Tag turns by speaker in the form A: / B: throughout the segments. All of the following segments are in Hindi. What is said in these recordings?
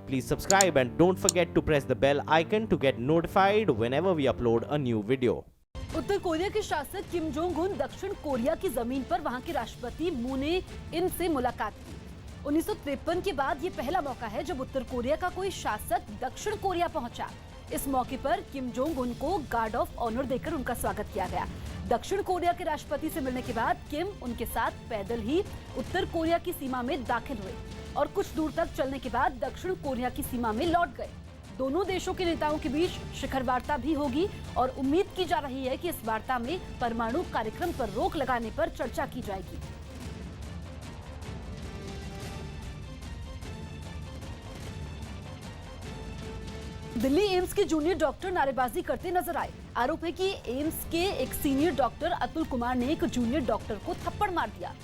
A: Please subscribe and don't forget to press the bell icon to get notified whenever we upload a new video.
B: Uttar Korea के शासक किम जोंग उन दक्षिण कोरिया की जमीन पर वहां के राष्ट्रपति मून जे इन से मुलाकात की। 1953 के बाद ये पहला मौका है जब उत्तर कोरिया का कोई शासक दक्षिण कोरिया पहुंचा। इस मौके पर किम जोंग उन को गार्ड ऑफ ऑनर देकर उनका स्वागत किया गया। दक्षिण कोरिया के राष्ट्रपति से मिलने के बाद किम उनके साथ पैदल ही उत्तर कोरिया की सीमा में दाखिल हुए और कुछ दूर तक चलने के बाद दक्षिण कोरिया की सीमा में लौट गए। दोनों देशों के नेताओं के बीच शिखर वार्ता भी होगी और उम्मीद की जा रही है कि इस वार्ता में परमाणु कार्यक्रम पर रोक लगाने पर चर्चा की जाएगी। दिल्ली एम्स के जूनियर डॉक्टर नारेबाजी करते नजर आए। आरोप है कि एम्स के एक सीनियर डॉक्टर अतुल कुमार ने एक जूनियर डॉक्टर को थप्पड़ मार दिया,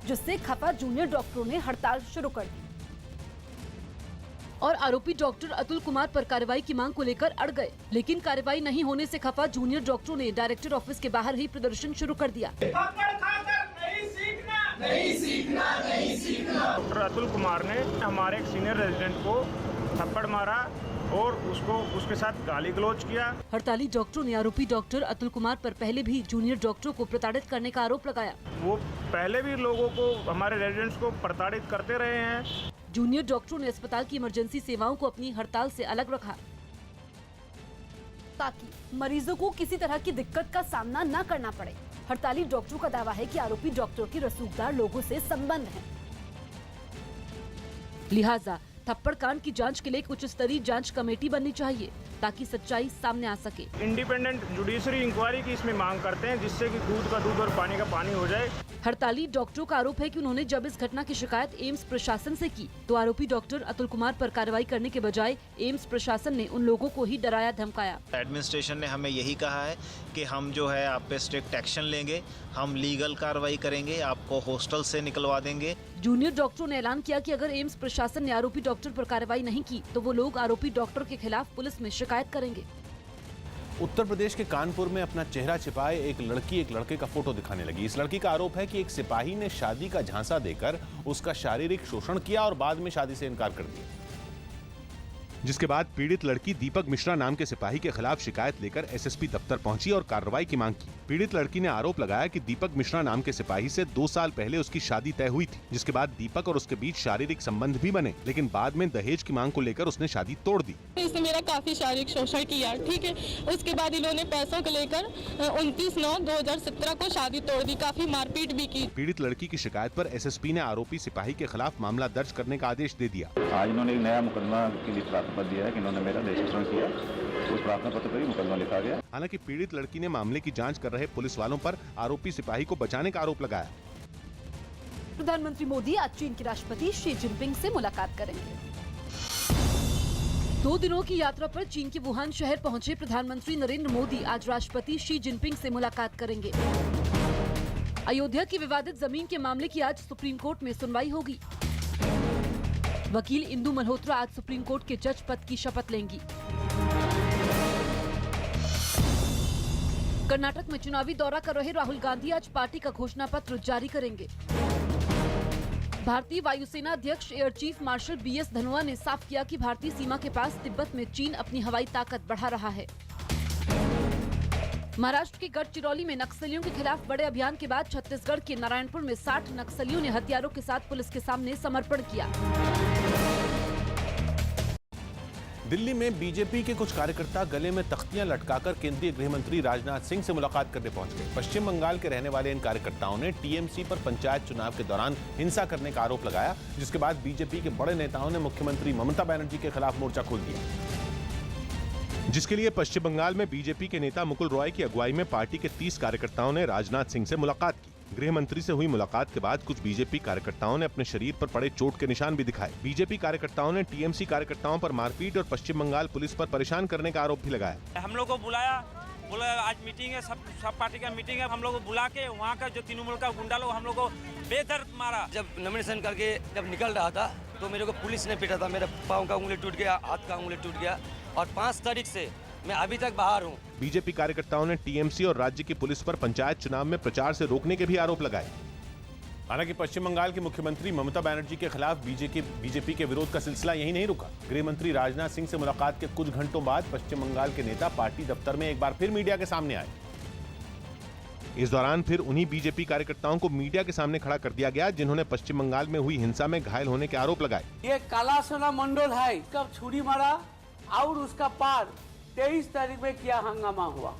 B: जिससे खफा जूनियर डॉक्टरों ने हड़ताल शुरू कर दी और आरोपी डॉक्टर अतुल कुमार पर कार्रवाई की मांग को लेकर अड़ गए। लेकिन कार्रवाई नहीं होने से खफा जूनियर डॉक्टरों ने डायरेक्टर ऑफिस के बाहर ही प्रदर्शन शुरू कर दिया।
C: नहीं सीखना। डॉक्टर अतुल कुमार ने हमारे एक सीनियर रेजिडेंट को थप्पड़ मारा और उसके साथ गाली गलौज किया।
B: हड़ताली डॉक्टरों ने आरोपी डॉक्टर अतुल कुमार पर पहले भी जूनियर डॉक्टरों को प्रताड़ित करने का आरोप लगाया।
C: वो पहले भी लोगों को, हमारे रेजिडेंट्स को प्रताड़ित करते रहे हैं।
B: जूनियर डॉक्टरों ने अस्पताल की इमरजेंसी सेवाओं को अपनी हड़ताल से अलग रखा ताकि मरीजों को किसी तरह की दिक्कत का सामना न करना पड़े। हड़ताली डॉक्टरों का दावा है कि आरोपी डॉक्टरों के रसूखदार लोगों से संबंध है, लिहाजा थप्पड़ कांड की जांच के लिए एक उच्च स्तरीय जांच कमेटी बननी चाहिए ताकि सच्चाई सामने आ सके।
C: इंडिपेंडेंट जुडिशरी इंक्वायरी की इसमें मांग करते हैं, जिससे कि दूध का दूध और पानी का पानी हो जाए।
B: हड़ताली डॉक्टरों का आरोप है कि उन्होंने जब इस घटना की शिकायत एम्स प्रशासन से की तो आरोपी डॉक्टर अतुल कुमार पर कार्रवाई करने के बजाय एम्स प्रशासन ने उन लोगों को ही डराया धमकाया।
D: एडमिनिस्ट्रेशन ने हमें यही कहा है कि हम जो है आप पे स्ट्रिक्ट एक्शन लेंगे, हम लीगल कार्रवाई करेंगे, आपको हॉस्टल से निकलवा देंगे।
B: जूनियर डॉक्टरों ने ऐलान किया कि अगर एम्स प्रशासन ने आरोपी डॉक्टर पर कार्रवाई नहीं की तो वो लोग आरोपी डॉक्टर के खिलाफ पुलिस में शिकायत करेंगे।
E: उत्तर प्रदेश के कानपुर में अपना चेहरा छिपाए एक लड़की एक लड़के का फोटो दिखाने लगी। इस लड़की का आरोप है कि एक सिपाही ने शादी का झांसा देकर उसका शारीरिक शोषण किया और बाद में शादी से इनकार कर दिया,
F: जिसके बाद पीड़ित लड़की दीपक मिश्रा नाम के सिपाही के खिलाफ शिकायत लेकर एसएसपी दफ्तर पहुंची और कार्रवाई की मांग की। पीड़ित लड़की ने आरोप लगाया कि दीपक मिश्रा नाम के सिपाही से 2 साल पहले उसकी शादी तय हुई थी, जिसके बाद दीपक और उसके बीच शारीरिक संबंध भी बने, लेकिन बाद में दहेज की मांग को लेकर उसने शादी तोड़ दी।
G: इसने मेरा काफी शारीरिक शोषण किया, ठीक है। उसके बाद इन्होंने पैसों को लेकर 29/9/2017 को शादी तोड़ दी, काफी मारपीट भी की।
F: पीड़ित लड़की की शिकायत पर एसएसपी ने आरोपी सिपाही के खिलाफ मामला दर्ज करने का आदेश दे दिया।
H: आज इन्होंने एक नया मुकदमा के लिए प्रार्थना पत्र दिया है कि इन्होंने मेरा दहेज शोषण किया, उस प्रार्थना पत्र पर ही मुकदमा लिखा गया।
F: हालांकि पीड़ित लड़की ने मामले की जांच कर रहे पुलिस वालों पर आरोपी सिपाही को बचाने का आरोप लगाया।
B: प्रधानमंत्री मोदी आज चीन के राष्ट्रपति शी जिनपिंग से मुलाकात करेंगे। 2 दिनों की यात्रा पर चीन के वुहान शहर पहुंचे प्रधानमंत्री नरेंद्र मोदी आज राष्ट्रपति शी जिनपिंग से मुलाकात करेंगे। अयोध्या की विवादित जमीन के मामले की आज सुप्रीम कोर्ट में सुनवाई होगी। वकील इंदु मल्होत्रा आज सुप्रीम कोर्ट के जज पद की शपथ लेंगी। कर्नाटक में चुनावी दौरा कर रहे राहुल गांधी आज पार्टी का घोषणा पत्र जारी करेंगे। भारतीय वायुसेना अध्यक्ष air chief marshal BS Dhanoa ने साफ किया कि भारतीय सीमा के पास तिब्बत में चीन अपनी हवाई ताकत बढ़ा रहा है। महाराष्ट्र के गढ़चिरौली में नक्सलियों के खिलाफ बड़े अभियान के बाद छत्तीसगढ़ के नारायणपुर में 60 नक्सलियों ने हथियारों के साथ पुलिस के सामने समर्पण किया।
E: दिल्ली में बीजेपी के कुछ कार्यकर्ता गले में तख्तियां लटकाकर केंद्रीय गृह मंत्री राजनाथ सिंह से मुलाकात करने पहुंच गए। पश्चिम बंगाल के रहने वाले इन कार्यकर्ताओं ने टीएमसी पर पंचायत चुनाव के दौरान हिंसा करने का आरोप लगाया, जिसके बाद बीजेपी के बड़े नेताओं ने मुख्यमंत्री ममता बनर्जी के खिलाफ मोर्चा खोल दिया,
F: जिसके लिए पश्चिम बंगाल में बीजेपी के नेता मुकुल रॉय की अगुवाई में पार्टी के 30 कार्यकर्ताओं ने राजनाथ सिंह से मुलाकात की। गृह मंत्री से हुई मुलाकात के बाद कुछ बीजेपी कार्यकर्ताओं ने अपने शरीर पर पड़े चोट के निशान भी दिखाए। बीजेपी कार्यकर्ताओं ने टीएमसी कार्यकर्ताओं पर मारपीट और पश्चिम बंगाल पुलिस पर परेशान करने का आरोप भी लगाया।
I: हम लोग को बुलाया, बोला आज मीटिंग है, सब पार्टी का मीटिंग है, हम लोग को बुला के वहाँ का जो तृणमूल का गुंडा लोग हम लोग को बेदर्द मारा।
J: जब नॉमिनेशन करके जब निकल रहा था तो मेरे को पुलिस ने पीटा था, मेरे पाँव का उंगली टूट गया, हाथ का उंगली टूट गया और 5 तारीख से मैं अभी तक बाहर हूँ।
F: बीजेपी कार्यकर्ताओं ने टीएमसी और राज्य की पुलिस पर पंचायत चुनाव में प्रचार से रोकने के भी आरोप लगाए।
E: हालांकि पश्चिम बंगाल के मुख्यमंत्री ममता बनर्जी के खिलाफ बीजेपी के विरोध का सिलसिला यही नहीं रुका। गृह मंत्री राजनाथ सिंह से मुलाकात के कुछ घंटों बाद पश्चिम बंगाल के नेता पार्टी दफ्तर में एक बार फिर मीडिया के सामने आए।
F: इस दौरान फिर उन्हीं बीजेपी कार्यकर्ताओं को मीडिया के सामने खड़ा कर दिया गया जिन्होंने पश्चिम बंगाल में हुई हिंसा में घायल होने के आरोप लगाए।
K: ये काला सोना मंडल है, कब छुरी मारा और उसका पार 23 तारीख में क्या हंगामा हुआ,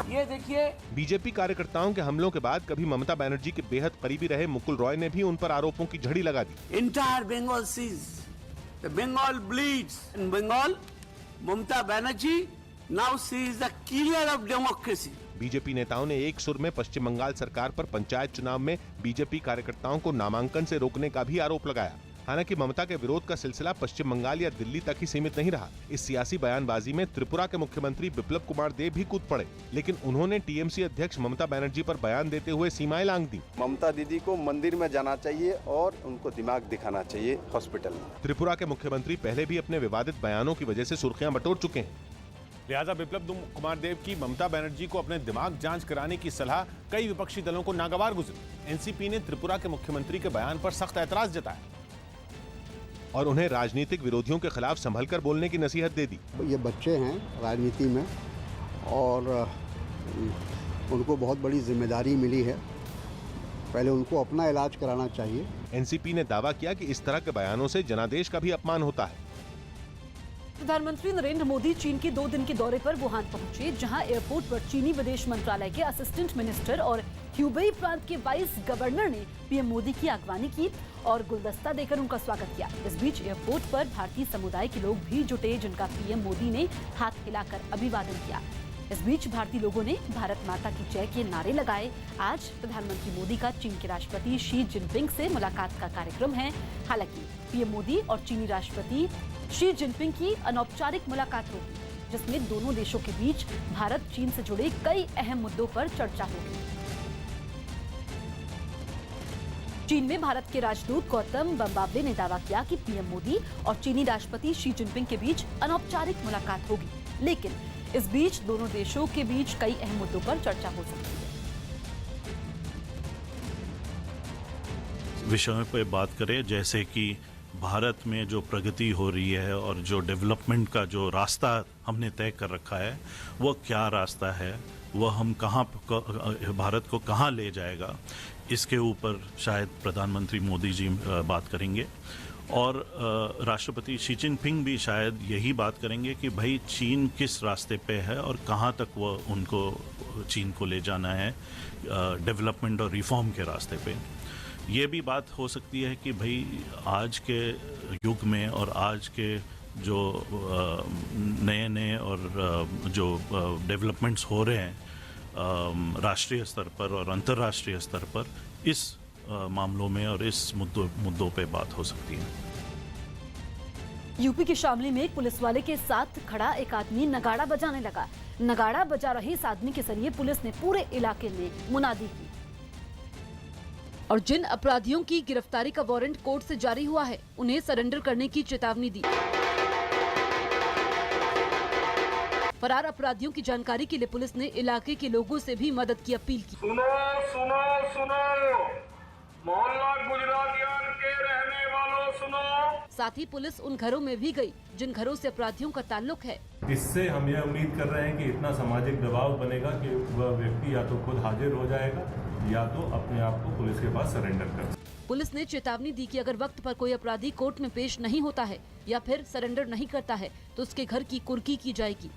K: ये देखिए।
F: बीजेपी कार्यकर्ताओं के हमलों के बाद कभी ममता बनर्जी के बेहद करीबी रहे मुकुल रॉय ने भी उन पर आरोपों की झड़ी लगा दी।
K: इंटायर बंगाल सीज, the Bengal bleeds in Bengal, Mamata Banerjee now she is the killer of democracy.
F: BJP नेताओं ने एक सुर में पश्चिम बंगाल सरकार पर पंचायत चुनाव में बीजेपी कार्यकर्ताओं को नामांकन से रोकने का भी आरोप लगाया। हालांकि ममता के विरोध का सिलसिला पश्चिम बंगाल या दिल्ली तक ही सीमित नहीं रहा। इस सियासी बयानबाजी में त्रिपुरा के मुख्यमंत्री बिप्लब कुमार देव भी कूद पड़े, लेकिन उन्होंने टीएमसी अध्यक्ष ममता बनर्जी पर बयान देते हुए सीमाएं लांघ दी।
L: ममता दीदी को मंदिर में जाना चाहिए और उनको दिमाग दिखाना चाहिए हॉस्पिटल में।
F: त्रिपुरा के मुख्यमंत्री पहले भी अपने विवादित बयानों की वजह से सुर्खियां बटोर चुके हैं।
E: लिहाजा बिप्लब कुमार देव की ममता बनर्जी को अपने दिमाग जांच कराने की सलाह कई विपक्षी दलों को नागवार गुजरी। एनसीपी ने त्रिपुरा के मुख्यमंत्री के बयान पर सख्त ऐतराज जताया और उन्हें राजनीतिक विरोधियों के खिलाफ संभलकर बोलने की नसीहत दे दी।
M: ये बच्चे हैं राजनीति में और उनको बहुत बड़ी जिम्मेदारी मिली है, पहले उनको अपना इलाज कराना चाहिए।
F: एनसीपी ने दावा किया कि इस तरह के बयानों से जनादेश का भी अपमान होता है।
B: प्रधानमंत्री नरेंद्र मोदी चीन के 2 दिन के दौरे पर वुहान पहुंचे, जहां एयरपोर्ट पर चीनी विदेश मंत्रालय के असिस्टेंट मिनिस्टर और ह्यूबेई प्रांत के वाइस गवर्नर ने पीएम मोदी की अगवानी की और गुलदस्ता देकर उनका स्वागत किया। इस बीच एयरपोर्ट पर भारतीय समुदाय के लोग भी जुटे, जिनका पीएम मोदी ने हाथ हिलाकर अभिवादन किया। इस बीच भारतीय लोगों ने भारत माता की जय के नारे लगाए। आज प्रधानमंत्री मोदी का चीन के राष्ट्रपति शी जिनपिंग से मुलाकात का कार्यक्रम है। हालांकि पीएम मोदी और चीनी राष्ट्रपति शी जिनपिंग की अनौपचारिक मुलाकात होगी, जिसमें दोनों देशों के बीच भारत चीन से जुड़े कई अहम मुद्दों पर चर्चा होगी। चीन में भारत के राजदूत गौतम बम्बावले ने दावा किया कि पीएम मोदी और चीनी राष्ट्रपति शी जिनपिंग के बीच अनौपचारिक मुलाकात होगी, लेकिन इस बीच दोनों देशों के बीच कई अहम मुद्दों पर चर्चा हो सकती है।
N: विषयों पर बात करें, जैसे कि भारत में जो प्रगति हो रही है और जो डेवलपमेंट का जो रास्ता हमने तय कर रखा है, वो क्या रास्ता है, वो हम भारत को कहाँ ले जाएगा, इसके ऊपर शायद प्रधानमंत्री मोदी जी बात करेंगे। और राष्ट्रपति शी जिनपिंग भी शायद यही बात करेंगे कि भाई चीन किस रास्ते पे है और कहाँ तक वो उनको चीन को ले जाना है डेवलपमेंट और रिफॉर्म के रास्ते पे। ये भी बात हो सकती है कि भाई आज के युग में और आज के जो नए और जो डेवलपमेंट्स हो रहे हैं राष्ट्रीय स्तर पर और अंतर्राष्ट्रीय स्तर पर, इस मामलों में और इस मुद्दों पे बात हो सकती है।
B: यूपी के शामली में एक पुलिस वाले के साथ खड़ा एक आदमी नगाड़ा बजाने लगा। नगाड़ा बजा रहे इस आदमी के जरिए पुलिस ने पूरे इलाके में मुनादी की और जिन अपराधियों की गिरफ्तारी का वारंट कोर्ट से जारी हुआ है, उन्हें सरेंडर करने की चेतावनी दी। फरार अपराधियों की जानकारी के लिए पुलिस ने इलाके के लोगों से भी मदद की अपील की।
C: सुनो सुनो सुनो, मोहल्ला गुजरातियान के रहने वालों सुनो।
B: साथ ही पुलिस उन घरों में भी गई जिन घरों से अपराधियों का ताल्लुक है।
O: इससे हम ये उम्मीद कर रहे हैं कि इतना सामाजिक दबाव बनेगा कि वह व्यक्ति या तो खुद हाजिर हो जाएगा या तो अपने आप को पुलिस के पास सरेंडर कर।
B: पुलिस ने चेतावनी दी कि अगर वक्त पर कोई अपराधी कोर्ट में पेश नहीं होता है या फिर सरेंडर नहीं करता है तो उसके घर की कुर्की की जाएगी।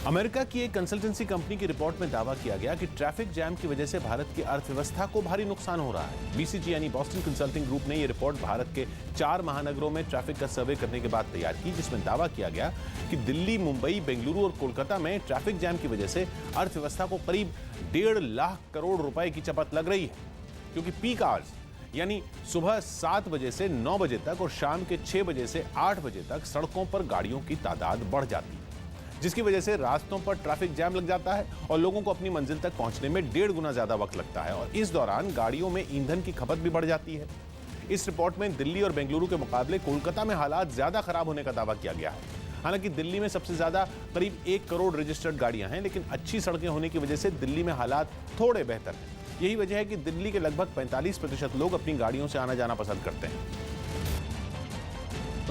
E: अमेरिका की एक कंसल्टेंसी कंपनी की रिपोर्ट में दावा किया गया कि ट्रैफिक जैम की वजह से भारत की अर्थव्यवस्था को भारी नुकसान हो रहा है। बीसीजी यानी बॉस्टन कंसल्टिंग ग्रुप ने यह रिपोर्ट भारत के 4 महानगरों में ट्रैफिक का सर्वे करने के बाद तैयार की, जिसमें दावा किया गया कि दिल्ली, मुंबई, बेंगलुरु और कोलकाता में ट्रैफिक जैम की वजह से अर्थव्यवस्था को करीब 1.5 लाख करोड़ रुपए की चपत लग रही है, क्योंकि पीक आवर्स यानी सुबह 7 बजे से 9 बजे तक और शाम के 6 बजे से 8 बजे तक सड़कों पर गाड़ियों की तादाद बढ़ जाती है, जिसकी वजह से रास्तों पर ट्रैफिक जैम लग जाता है और लोगों को अपनी मंजिल तक पहुंचने में 1.5 गुना ज्यादा वक्त लगता है और इस दौरान गाड़ियों में ईंधन की खपत भी बढ़ जाती है। इस रिपोर्ट में दिल्ली और बेंगलुरु के मुकाबले कोलकाता में हालात ज्यादा खराब होने का दावा किया गया है। हालांकि दिल्ली में सबसे ज्यादा करीब 1 करोड़ रजिस्टर्ड गाड़ियां हैं, लेकिन अच्छी सड़कें होने की वजह से दिल्ली में हालात थोड़े बेहतर हैं। यही वजह है कि दिल्ली के लगभग 45% लोग अपनी गाड़ियों से आना जाना पसंद करते हैं।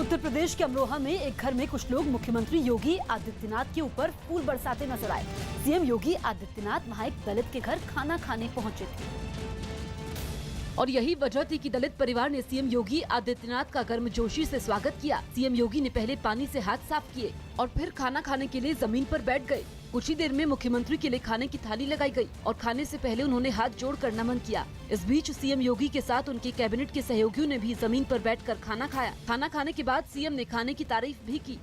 B: उत्तर प्रदेश के अमरोहा में एक घर में कुछ लोग मुख्यमंत्री योगी आदित्यनाथ के ऊपर फूल बरसाते नजर आए। सीएम योगी आदित्यनाथ वहां एक दलित के घर खाना खाने पहुंचे थे और यही वजह थी कि दलित परिवार ने सीएम योगी आदित्यनाथ का गर्मजोशी से स्वागत किया। सीएम योगी ने पहले पानी से हाथ साफ किए और फिर खाना खाने के लिए जमीन पर बैठ गए। कुछ ही देर में मुख्यमंत्री के लिए खाने की थाली लगाई गई और खाने से पहले उन्होंने हाथ जोड़कर नमन किया। इस बीच सीएम योगी के साथ उनके कैबिनेट के सहयोगियों ने भी जमीन पर बैठकर खाना खाया। खाना खाने के बाद सीएम ने खाने की तारीफ भी की।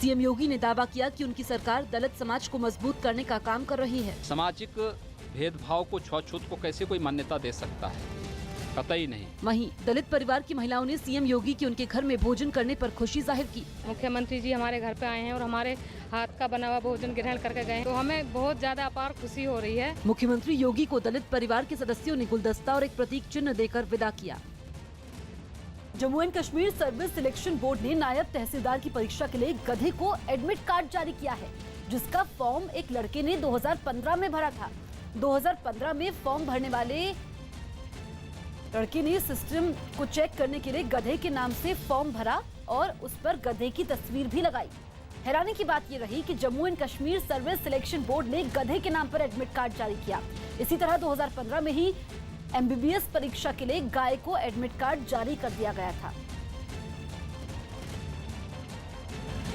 B: सीएम योगी ने दावा किया कि उनकी सरकार दलित समाज को मजबूत करने का काम कर रही है।
P: सामाजिक भेदभाव को, छूत को कैसे कोई मान्यता दे सकता है? कतई नहीं।
B: वहीं दलित परिवार की महिलाओं ने सीएम योगी की उनके घर में भोजन करने पर खुशी जाहिर की।
G: मुख्यमंत्री जी हमारे घर पे आए हैं और हमारे हाथ का बना हुआ भोजन ग्रहण करके गए, तो हमें बहुत ज्यादा अपार खुशी हो रही है।
B: मुख्यमंत्री योगी को दलित परिवार के सदस्यों ने गुलदस्ता और एक प्रतीक चिन्ह देकर विदा किया। Jammu and Kashmir service selection board ने नायब तहसीलदार की परीक्षा के लिए गधे को एडमिट कार्ड जारी किया है, जिसका फॉर्म एक लड़के ने 2015 में भरा था। 2015 में फॉर्म भरने वाले लड़के ने सिस्टम को चेक करने के लिए गधे के नाम से फॉर्म भरा और उस पर गधे की तस्वीर भी लगाई। हैरानी की बात ये रही कि Jammu and Kashmir service selection board ने गधे के नाम पर एडमिट कार्ड जारी किया। इसी तरह 2015 में ही एमबीबीएस परीक्षा के लिए गाय को एडमिट कार्ड जारी कर दिया गया था।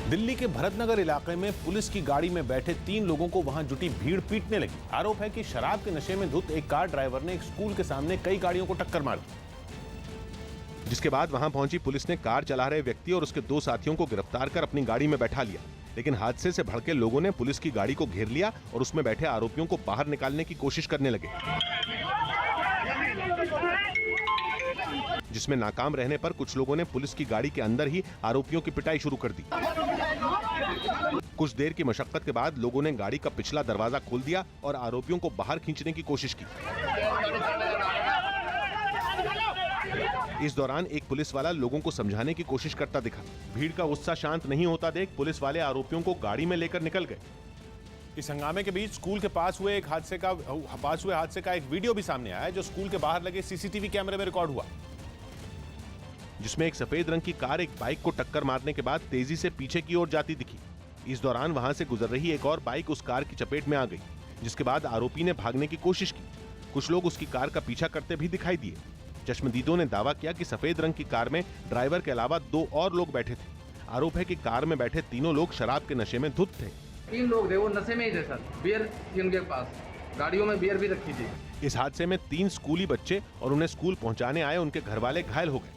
E: दिल्ली के भरतनगर इलाके में पुलिस की गाड़ी में बैठे 3 लोगों को वहां जुटी भीड़ पीटने लगी। आरोप है कि शराब के नशे में धुत एक कार ड्राइवर ने एक स्कूल के सामने कई गाड़ियों को टक्कर मार दी,
F: जिसके बाद वहां पहुंची पुलिस ने कार चला रहे व्यक्ति और उसके 2 साथियों को गिरफ्तार कर अपनी गाड़ी में बैठा लिया। लेकिन हादसे से भड़के लोगों ने पुलिस की गाड़ी को घेर लिया और उसमें बैठे आरोपियों को बाहर निकालने की कोशिश करने लगे, जिसमें नाकाम रहने पर कुछ लोगों ने पुलिस की गाड़ी के अंदर ही आरोपियों की पिटाई शुरू कर दी। कुछ देर की मशक्कत के बाद लोगों ने गाड़ी का पिछला दरवाजा खोल दिया और आरोपियों को बाहर खींचने की कोशिश की। इस दौरान एक पुलिस वाला लोगों को समझाने की कोशिश करता दिखा। भीड़ का गुस्सा शांत नहीं होता देख पुलिस वाले आरोपियों को गाड़ी में लेकर निकल गए।
E: इस हंगामे के बीच स्कूल के पास हुए हादसे का एक वीडियो भी सामने आया, जो स्कूल के बाहर लगे सीसीटीवी कैमरे में रिकॉर्ड हुआ,
F: जिसमें एक सफेद रंग की कार एक बाइक को टक्कर मारने के बाद तेजी से पीछे की ओर जाती दिखी। इस दौरान वहां से गुजर रही एक और बाइक उस कार की चपेट में आ गई, जिसके बाद आरोपी ने भागने की कोशिश की। कुछ लोग उसकी कार का पीछा करते भी दिखाई दिए। चश्मदीदों ने दावा किया कि सफेद रंग की कार में ड्राइवर के अलावा 2 और लोग बैठे थे। आरोप है कि कार में बैठे तीनों लोग शराब के नशे में धुत थे।
Q: 3 लोग थे, वो नशे में ही थे सर। बियर थी उनके पास, गाड़ियों में बियर भी रखी थी।
F: इस हादसे में 3 स्कूली बच्चे और उन्हें स्कूल पहुंचाने आए उनके घर वाले घायल हो गए।